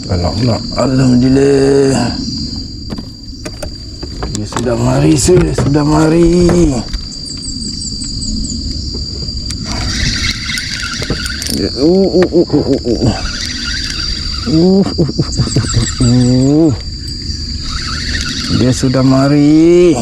Alamak, alhamdulillah. Dia sudah mari, sudah mari. Dia sudah mari.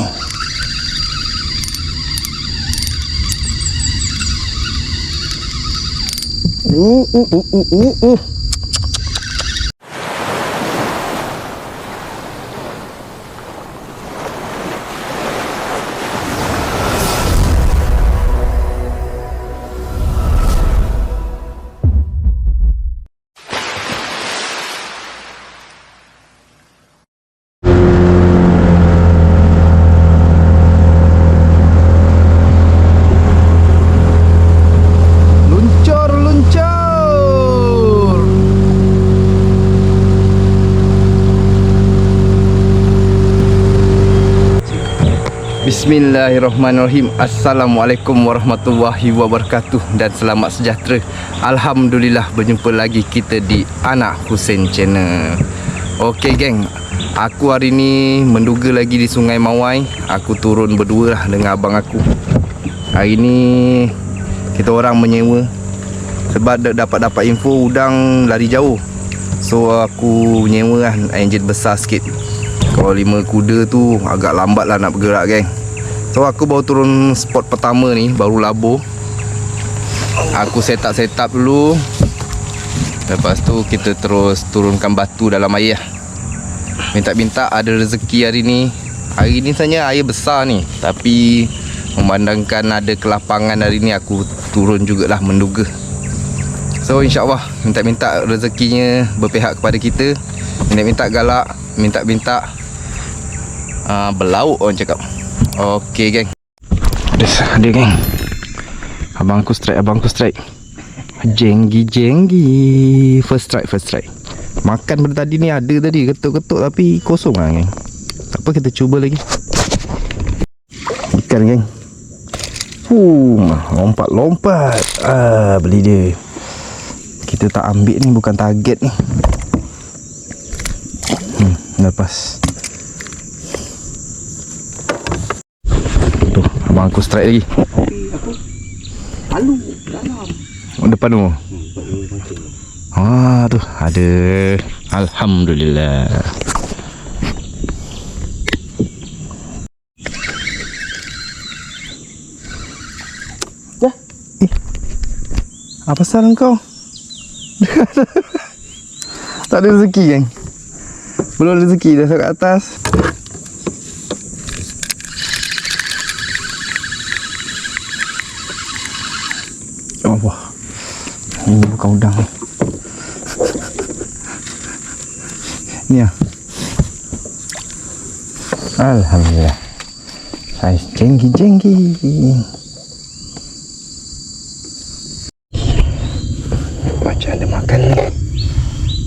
Bismillahirrahmanirrahim. Assalamualaikum warahmatullahi wabarakatuh. Dan selamat sejahtera. Alhamdulillah berjumpa lagi kita di Anak Hussein Channel. Okey geng, aku hari ni menduga lagi di Sungai Mawai. Aku turun berdua lah dengan abang aku. Hari ni kita orang menyewa sebab dapat info udang lari jauh. So aku nyewa lah enjin besar sikit. Kalau 5 kuda tu agak lambat lah nak bergerak geng. So aku baru turun spot pertama ni, baru labur. Aku set up dulu. Lepas tu kita terus turunkan batu dalam air. Minta-minta ada rezeki hari ni. Hari ni sebenarnya air besar ni, tapi memandangkan ada kelapangan hari ni, aku turun jugalah menduga. So insyaAllah minta-minta rezekinya berpihak kepada kita. Minta-minta galak, minta-minta berlauk orang cakap. Okey geng. Ada geng. Abangku strike. Jenggi. First strike. Makan pada tadi ni ada tadi ketuk-ketuk tapi kosong lah geng. Tak apa, kita cuba lagi. Ikan geng. Lompat. Beli dia. Kita tak ambil ni, bukan target ni. Lepas. Tuh, abang aku strike lagi. Palu dalam. Depan tu. Tu ada. Alhamdulillah. Apa pasal kau? Tak ada rezeki geng. Belum rezeki dah sampai kat atas. Allah. Ini bukan udang ni. Ni lah. Alhamdulillah. Saiz jenggi. Macam ada makan ni.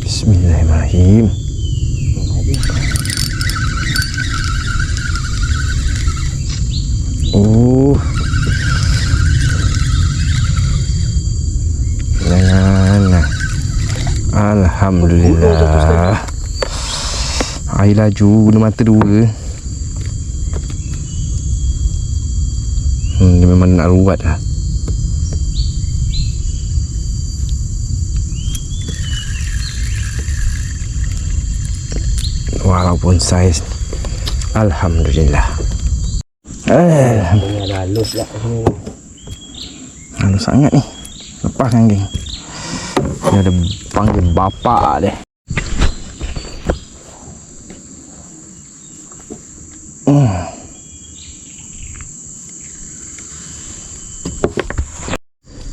Bismillahirrahmanirrahim. Alhamdulillah. Air laju guna mata dua. Dia memang nak ruat lah. Walaupun saiz. Alhamdulillah. Alhamdulillah. Halus lah. Halus sangat ni. Lepaskan geng. Dia ada panggil bapak dia.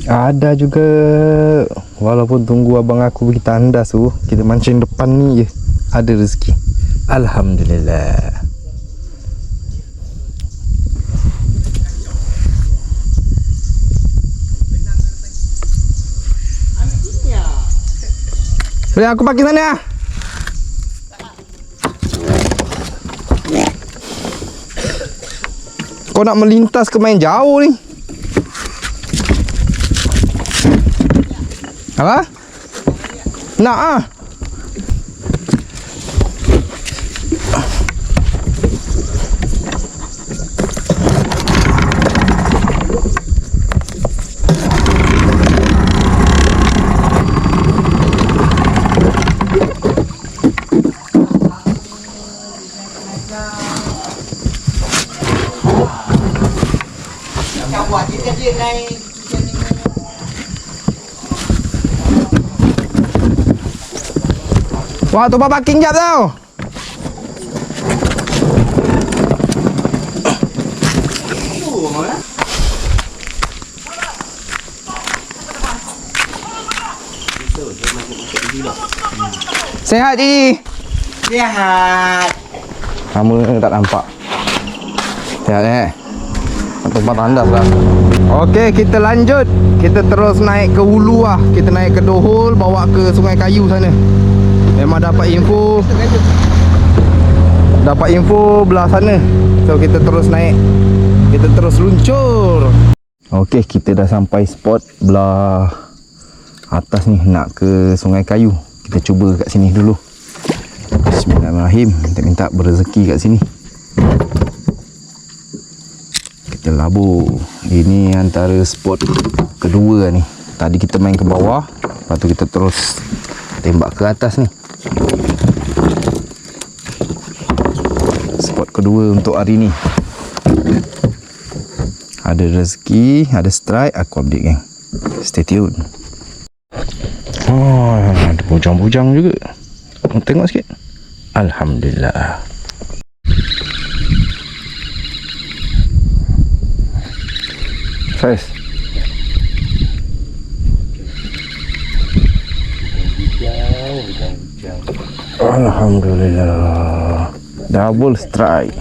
Ada juga. Walaupun tunggu abang aku pergi tandas tu, kita mancing depan ni je ada rezeki. Alhamdulillah. Boleh aku pakai sana lah. Kau nak melintas ke main jauh ni? Apa? Nak ah. Wah, tu parking jap tau. Sehat Ji. Sihat. Lama tak nampak. Sihat tempat tandas lah. Okey, kita lanjut. Kita terus naik ke hulu lah. Kita naik ke Dohol, bawa ke Sungai Kayu sana. Memang dapat info belah sana. So kita terus naik. Kita terus luncur. Okey, kita dah sampai spot belah atas ni, nak ke Sungai Kayu. Kita cuba kat sini dulu. Bismillahirrahmanirrahim. Minta berezeki kat sini. Kita labur. Ini antara spot kedua ni. Tadi kita main ke bawah, lepas tu kita terus tembak ke atas ni. Spot kedua untuk hari ni. Ada rezeki, ada strike, aku update geng. Stay tune. Oh, ada bujang-bujang juga. Tengok sikit. Alhamdulillah. Saiz. Alhamdulillah. Double strike.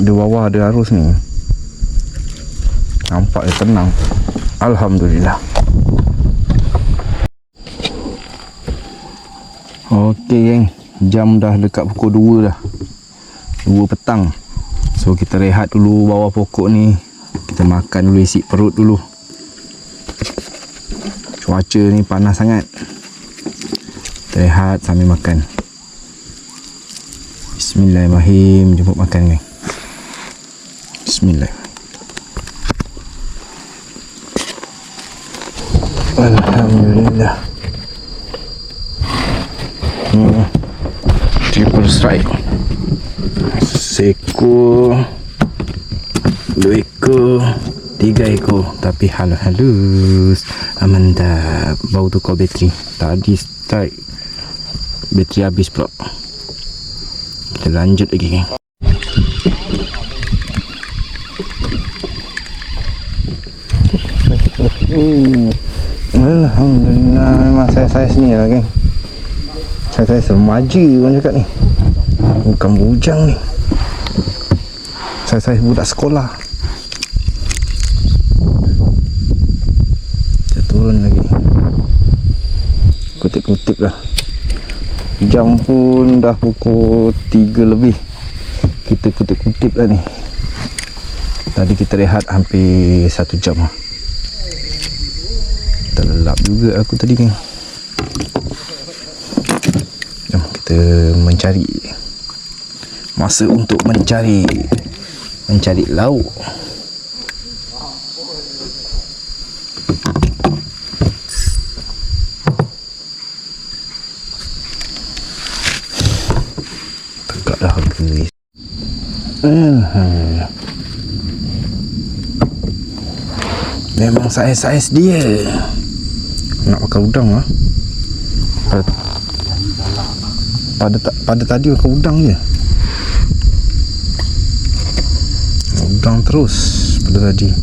Di bawah ada arus ni. Nampak dia tenang. Alhamdulillah. Okey geng, jam dah dekat pukul 2 dah. 2 petang. So kita rehat dulu bawah pokok ni. Kita makan dulu, isi perut dulu. Cuaca ni panas sangat. Kita rehat sambil makan. Bismillahirrahmanirrahim. Jemput makan geng. Bismillah. Alhamdulillah. Triple strike. Seekor, 2 ekor, 3 ekor. Tapi halus. Mantap. Bau tukar bateri. Tadi strike, bateri habis pula. Kita lanjut lagi geng. Alhamdulillah. Memang saya ni lah geng. Saya remaja orang cakap ni. Bukan bujang ni. Saya budak sekolah. Kita turun lagi. Kutip-kutip lah. Jam pun dah pukul 3 lebih. Kita kutip-kutip lah ni. Tadi kita rehat hampir 1 jam lah. Terlelap juga aku tadi kan. Jom kita mencari. Masa untuk mencari lauk. Tegak dah harga ni. Memang saiz dia. Nak makan udang lah. Pada tadi makan udang je. Udang terus pada tadi.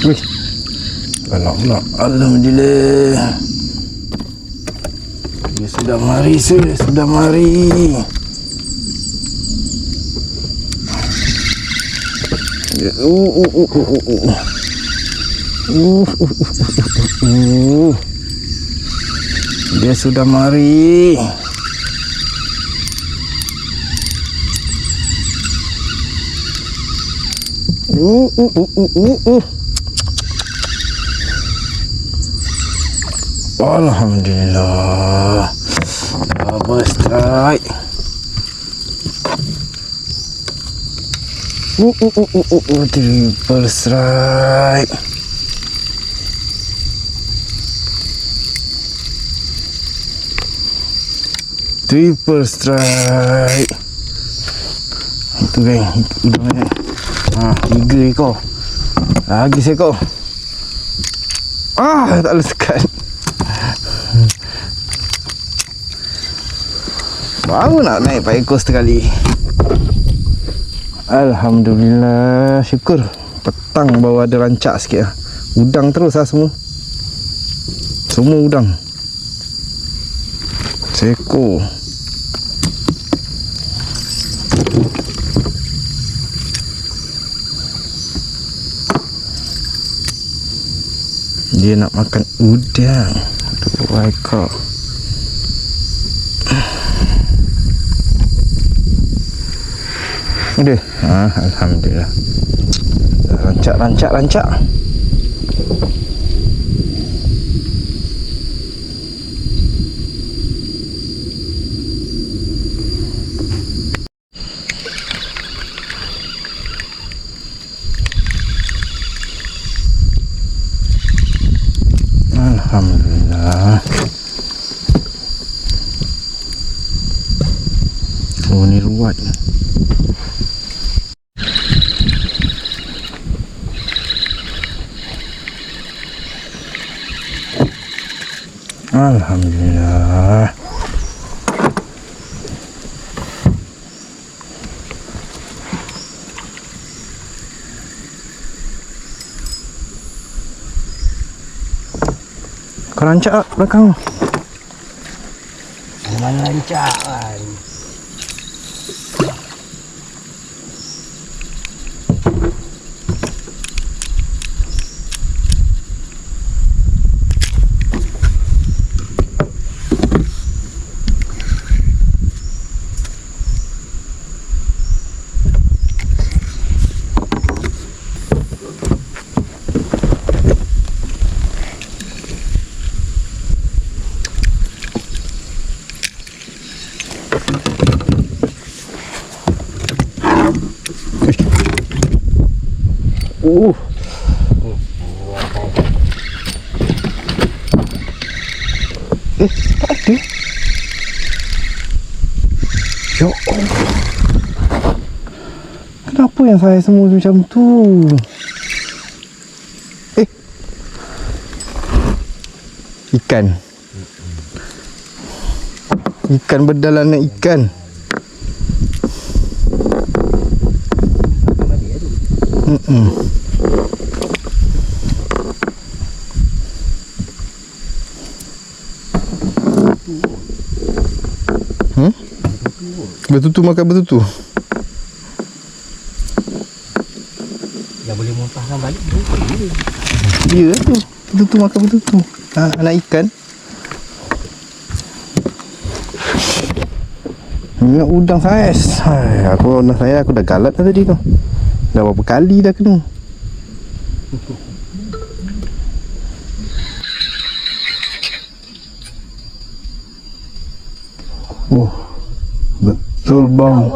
Wih, galak pula. Alhamdulillah. sudah mari, sudah mari. Dia sudah mari. Alhamdulillah. Double strike. Triple strike. Triple strike. Itu geng, udah banyak. 3 ekor. Lagi seekor. Tak boleh sekat. Baru nak naik 4 ekor sekali. Alhamdulillah, syukur. Petang baru ada rancak sikit lah. Udang terus lah semua. Semua udang. Seekor. Dia nak makan udang. 2 ekor. Udah. Alhamdulillah. Rancak. Alhamdulillah. Oh, ni ruat. Alhamdulillah. Kau rancak belakang. Memang rancak kan. Tak ada. Ya Allah. Kenapa yang saya semua macam tu? Ikan. Ikan berdalannya ikan. Betutu makan betutu. Yang boleh muntahkan balik. Ya tu. Betutu makan betutu. Anak ikan. Nak udang saiz. Aku udang saya aku dah galat dah tadi tu. Dah berapa kali dah kena. Oh. Betul bang.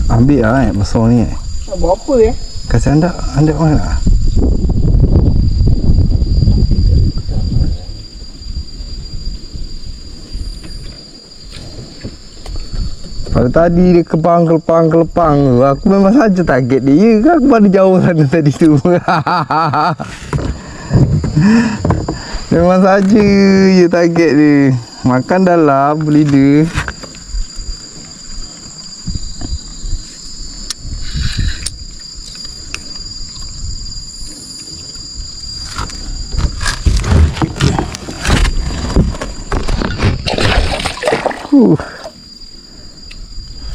Ambil lah besar ni. Nak buat apa ya? Kasih anda mana? Pada tadi dia kelepang. Aku memang saja target dia. Aku baru jauh sana tadi tu. Memang saja je target dia. Makan dalam beli dia.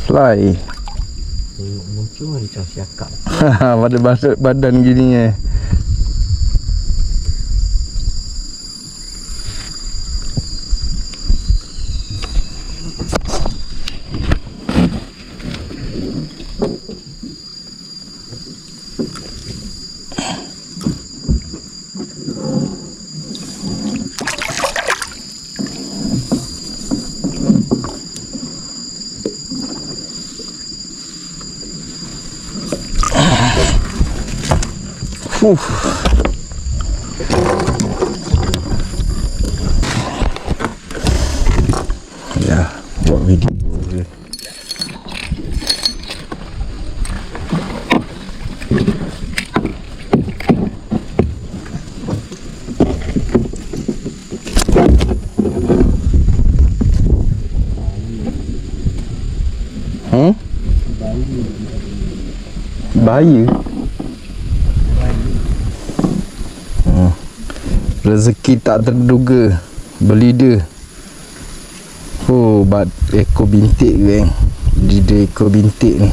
Fly. Muncul macam siakap. Pada badan gini eh. Ya, buat video je. Bahaya. Rezeki tak terduga. Beli dia. Oh, ekor bintik geng. Dia ekor bintik ni.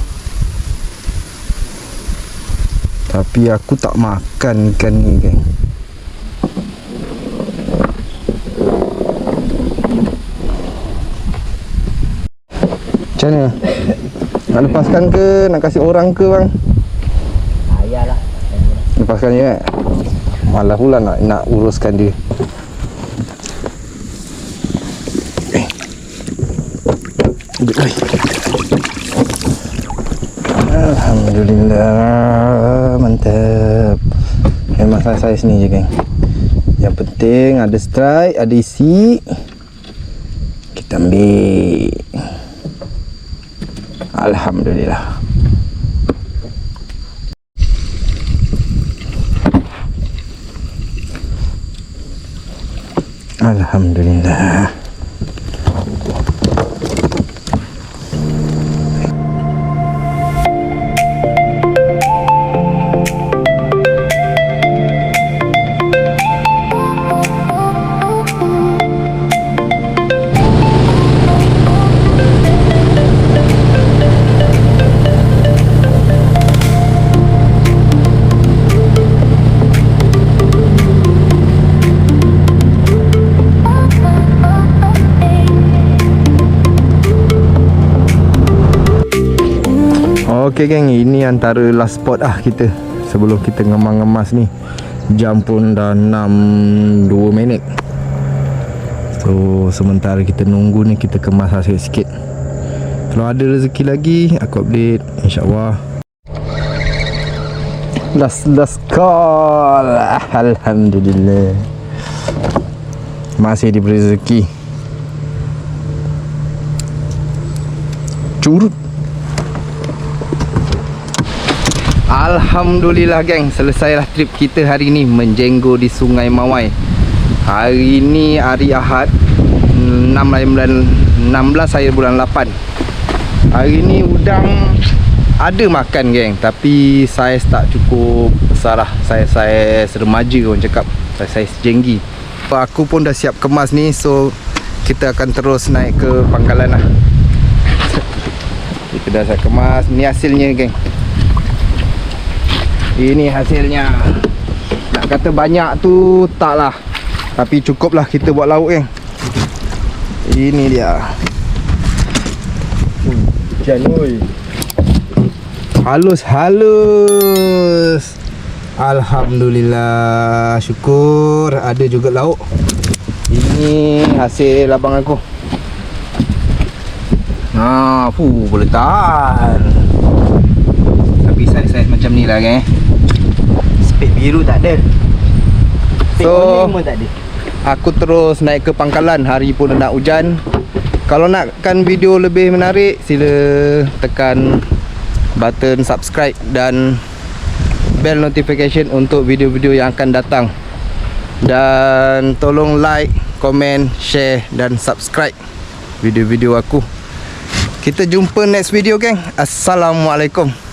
Tapi aku tak makan ikan ni geng. Macam mana? Nak lepaskan ke? Nak kasih orang ke bang? Ayalah. Lepaskan je kan? Malah pula nak uruskan dia. Alhamdulillah, mantap. Memang saiz ni je geng. Yang penting ada strike, ada isi. Kita ambil. Alhamdulillah. Alhamdulillah. Okey geng, ini antara last spot kita sebelum kita ngemas ni. Jam pun dah 6.2 minit. So sementara kita nunggu ni, kita kemas hasil sikit. Kalau ada rezeki lagi aku update insya-Allah. Last call. Alhamdulillah. Masih diberi rezeki. Curut. Alhamdulillah geng, selesailah trip kita hari ni menjenggo di Sungai Mawai. Hari ni hari Ahad 16 akhir bulan 8. Hari ni udang ada makan geng, tapi saiz tak cukup besar lah. Saiz remaja orang cakap, saiz jenggi. Aku pun dah siap kemas ni, so kita akan terus naik ke pangkalan lah. Kita dah siap kemas. Ni hasilnya geng. Ini hasilnya. Nak kata banyak tu taklah, tapi cukup lah kita buat lauk geng. Ini dia. Hujan oi. Halus. Alhamdulillah, syukur ada juga lauk. Ini hasil abang aku. Boleh tahan. Tapi saiz-saiz macam ni lah geng. Spek biru tak ada. Spek So pun tak ada. aku terus naik ke pangkalan. Hari pun nak hujan. Kalau nakkan video lebih menarik, sila tekan button subscribe dan bell notification untuk video-video yang akan datang. Dan tolong like, komen, share dan subscribe video-video aku. Kita jumpa next video geng. Assalamualaikum.